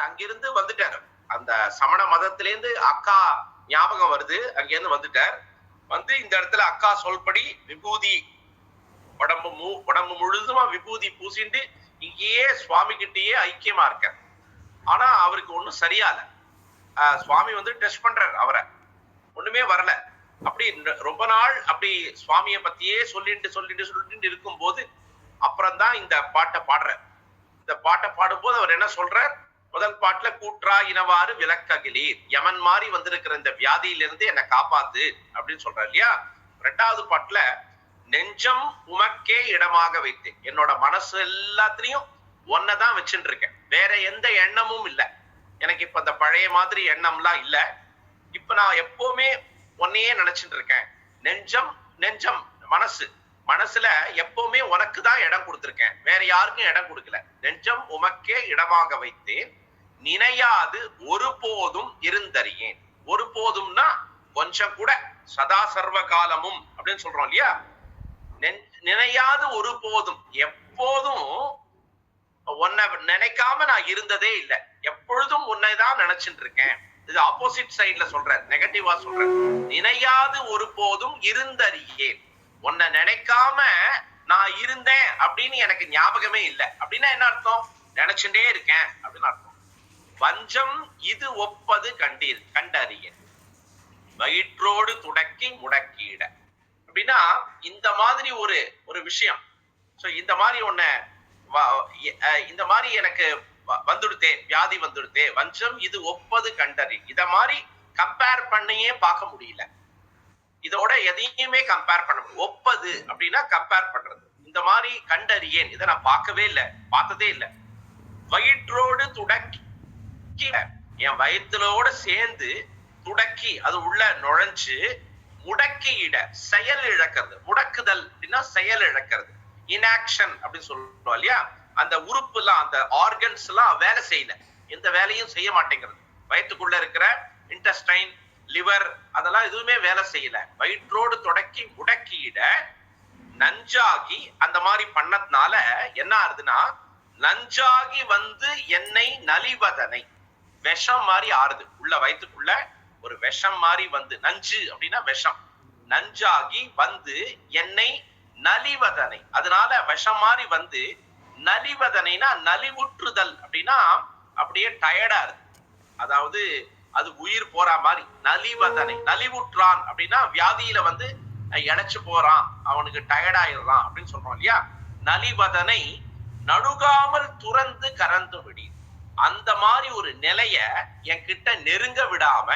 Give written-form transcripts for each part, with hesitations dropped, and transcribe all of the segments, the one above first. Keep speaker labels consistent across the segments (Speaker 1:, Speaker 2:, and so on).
Speaker 1: அங்கிருந்து வந்துட்டார். அந்த சமண மதத்திலேருந்து அக்கா ஞாபகம் வருது, அங்கிருந்து வந்துட்டார். வந்து இந்த இடத்துல அக்கா சொல்படி விபூதி உடம்பு முழுதுமா விபூதி பூசிண்டு இங்கேயே சுவாமி கிட்டேயே ஐக்கியமா இருக்க. ஆனா அவருக்கு ஒண்ணும் சரியால. சுவாமி வந்து டெஸ்ட் பண்றாரு அவரை, ஒண்ணுமே வரல. அப்படி ரொம்ப நாள் அப்படி சுவாமியை பத்தியே சொல்லிட்டு இருக்கும் போது அப்புறம்தான் இந்த பாட்டை பாடுற. இந்த பாட்டை பாடும்போது அவர் என்ன சொல்றார்? முதல் பாட்டுல கூற்றா இனவாறு விளக்ககிலீர், யமன் மாதிரி வந்திருக்கிற இந்த வியாதியிலிருந்து என்னை காப்பாத்து அப்படின்னு சொல்றாரு இல்லையா. ரெண்டாவது பாட்டுல நெஞ்சம் உமக்கே இடமாக வைத்தேன், என்னோட மனசு எல்லாத்திலையும் ஒன்னதான் வச்சுட்டு இருக்கேன், வேற எந்த எண்ணமும் இல்லை எனக்கு. இப்ப இந்த பழைய மாதிரி எண்ணம்லாம் இல்லை. இப்ப நான் எப்பவுமே உன்னையே நினைச்சிட்டு இருக்கேன். நெஞ்சம் மனசுல எப்பவுமே உனக்கு தான் இடம் கொடுத்திருக்கேன், வேற யாருக்கும் இடம் கொடுக்கல. நெஞ்சம் உமக்கே இடமாக வைத்தேன், நினையாது ஒருபோதும் இருந்தறியேன். ஒருபோதும்னா கொஞ்சம் கூட, சதா சர்வ காலமும் அப்படின்னு சொல்றோம் இல்லையா. நினையாது ஒருபோதும், எப்போதும் உன்னை நினைக்காம நான் இருந்ததே இல்லை, எப்பொழுதும் உன்னைதான் நினைச்சிட்டு இருக்கேன். இது ஆப்போசிட் சைட்ல சொல்ற, நெகட்டிவா சொல்ற. நினையாது ஒருபோதும் இருந்தறியேன், உன்னை நினைக்காம நான் இருந்தேன் அப்படின்னு எனக்கு ஞாபகமே இல்லை அப்படின்னா என்ன அர்த்தம்? நினைச்சுட்டே இருக்கேன் அப்படின்னு அர்த்தம். வஞ்சம் இது ஒப்பது கண்டறிய, வயிற்றோடு துடக்கி முடக்கிட அப்படின்னா இந்த மாதிரி ஒரு விஷயம். இந்த மாதிரி இந்த மாதிரி எனக்கு வந்துடுத்தே, வியாதி வந்துடுத்தே, வஞ்சம் இது ஒப்பது கண்டறி. இத மாதிரி கம்பேர் பண்ணியே பார்க்க முடியல, இதோட எதையுமே கம்பேர் பண்ண முடியும். ஒப்பது அப்படின்னா கம்பேர் பண்றது. இந்த மாதிரி கண்டறியேன், இதை நான் பார்க்கவே இல்லை, பார்த்ததே இல்லை. வயிற்றோடு துடக்கி, என் வயிற்றுலோட சேர்ந்து துடக்கி அது உள்ள நுழைஞ்சு முடக்கியிட, செயல் இழக்கிறது. முடக்குதல் அப்படின்னா செயல் இழக்கிறது, இன்ஆக்ஷன் அப்படின்னு சொல்றோம் இல்லையா. அந்த உறுப்பு எல்லாம், அந்த ஆர்கன்ஸ் எல்லாம் வேலை செய்யல, எந்த வேலையும் செய்ய மாட்டேங்கிறது. வயிற்றுக்குள்ள இருக்கிற இன்டெஸ்டைன், லிவர் அதெல்லாம் எதுவுமே வேலை செய்யல. வயிற்றோடு தொடக்கி முடக்கியிட நஞ்சாகி, அந்த மாதிரி பண்ணதுனால என்ன ஆறுதுன்னா, நஞ்சாகி வந்து என்னை நலிவதனை, விஷம் மாதிரி ஆறுது. உள்ள வயிற்றுக்குள்ள ஒரு விஷம் மாதிரி வந்து, நஞ்சு அப்படின்னா விஷம், நஞ்சாகி வந்து என்னை நலிவதனை, அதனால விஷம் மாதிரி வந்து நலிவதனைனா நலிவுற்றுதல் அப்படின்னா அப்படியே டயர்டா இருக்கு, அதாவது அது உயிர் போற மாதிரி. நலிவதனை, நலிவுற்றான் அப்படின்னா வியாதியில வந்து இழைச்சு போறான், அவனுக்கு டயர்ட் ஆயிடுறான் அப்படின்னு சொல்றோம் இல்லையா. நலிவதனை நடுகாமல் துறந்து கறந்து விடி, அந்த மாதிரி ஒரு நிலைய என்கிட்ட நெருங்க விடாம,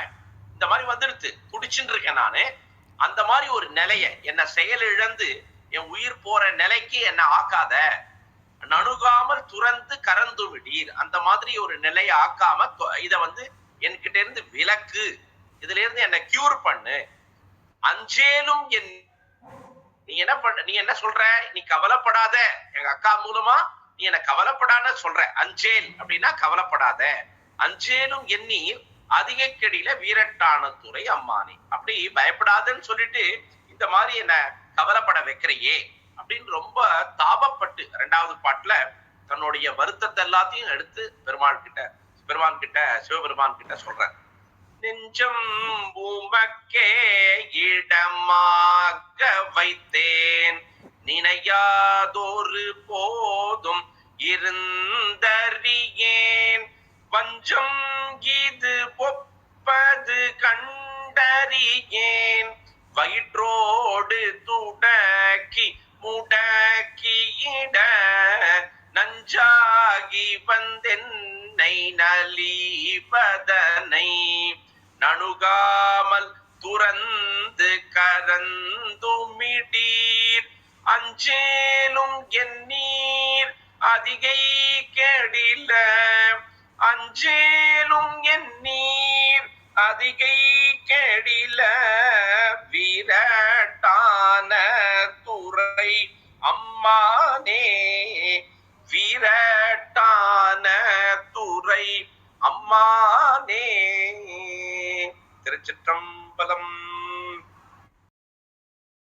Speaker 1: இந்த மாதிரி வந்துடுத்து துடிச்சுட்டு இருக்கேன் நானு. அந்த மாதிரி ஒரு நிலைய, என்ன செயல் இழந்து என் உயிர் போற நிலைக்கு என்ன ஆக்காத, நணுகாமல் துறந்து கறந்து விடீர், அந்த மாதிரி ஒரு நிலையை ஆக்காம இத வந்து என்கிட்ட இருந்து விலக்கு, இதுல இருந்து என்ன கியூர் பண்ணு. அஞ்சேலும் நீ என்ன சொல்ற, நீ கவலைப்படாத, எங்க அக்கா மூலமா நீ என்ன கவலைப்படாத சொல்ற. அஞ்சேல் அப்படின்னா கவலைப்படாத. அஞ்சேலும் எண்ணி அதிக கெடியில வீரட்டான துறை அம்மானி, அப்படி பயப்படாதன்னு சொல்லிட்டு இந்த மாதிரி என்ன கவலைப்பட வைக்கிறையே அப்படின்னு ரொம்ப தாபப்பட்டு இரண்டாவது பாட்டுல தன்னுடைய வருத்தத்தை எல்லாத்தையும் எடுத்து பெருமான் கிட்ட சிவபெருமான் கிட்ட சொல்ற. நெஞ்சம் உமக்கே இடமாக வைத்தேன், நினையாதொரு போதும் இருந்தறியேன், வஞ்சம் இது ஒப்பது கண்டறியேன், வயிற்றோடு துடக்கி முடக்கியிட நஞ்சாகி வந்தென்னை நலிவதனை, நணுகாமல் துறந்து கரந்துமிடீர், அஞ்சேலும் எண்ணீர் அதிகை கெடில, அஞ்சேலும் எண்ணீர் அதிகை கெடில, வீரட்டான துறை அம்மானே, வீரட்டான துறை அம்மானே. திருச்சிற்றம்பலம்.